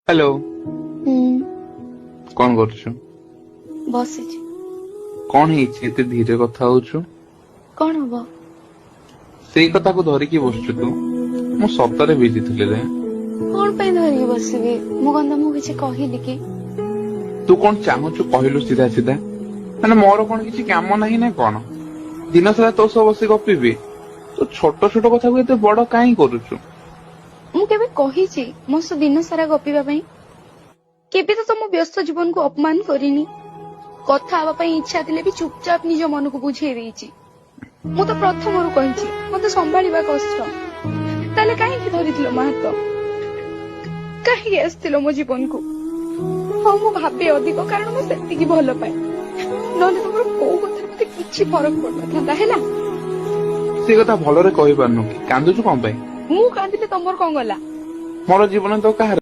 Hello ହୁଁ कौन କରୁଛୁ? ବସିଛି। କଣ ହେଇଛି ଏତେ ଧୀରେ କଥା ହଉଛୁ? କଣ ହବ? ସେଇ କଥାକୁ ଧରିକି ବସୁଛୁ ତୁ? ମୁଁ ସତରେ ବିଜି ଥିଲି ରେ। କଣ ପାଇଁ ଧରିକି ବସିବି? ମୁଁ କଣ ତମକୁ କିଛି କହିଲି କି? ତୁ କଣ ଚାହୁଁଛୁ କହିଲୁ ସିଧା ସିଧା? ମାନେ ମୋର କଣ କିଛି କାମ ନାହିଁ ନା କଣ? ଦିନ ସାରା ତୋ ସହ ବସି ଗପିବି? ତୁ ଛୋଟ ଛୋଟ କଥାକୁ ଏତେ ବଡ କାହିଁ କରୁଛୁ? ମୁଁ କେବେ କହିଛି ମୋ ସହ ଦିନ ସାରା ଗପିବା ପାଇଁ? କେବେ ତ ତମ ବ୍ୟସ୍ତ ଜୀବନକୁ ଅପମାନ କରିନି। କଥା ହେବା ପାଇଁ ଇଚ୍ଛା ଥିଲେ ବି ଚୁପଚାପ ନିଜ ମନକୁ ବୁଝେଇ ଦେଇଛି। ମୁଁ ତ ପ୍ରଥମରୁ କହିଛି ମତେ ସମ୍ଭାଳିବା କଷ୍ଟ। ତାହେଲେ କାହିଁକି ଧରିଥିଲ ମୋ ହାତ? କାହିଁକି ଆସିଥିଲ ମୋ ଜୀବନକୁ? ହଁ ମୁଁ ଭାବେ ଅଧିକ, କାରଣ ମୁଁ ସେତିକି ଭଲ ପାଏ। ନହେଲେ ତମର କୋଉ କଥାରେ ମତେ କିଛି ଫରକ ପଡିନଥାନ୍ତା। ହେଲା, ସେ କଥା ଭଲରେ କହିପାରୁନୁ କି? କାନ୍ଦୁଛୁ କଣ ପାଇଁ? ମୁଁ କାନ୍ଦିଲେ ତମର କଣ ଗଲା? ମୋର ଜୀବନ ତ କାହାର?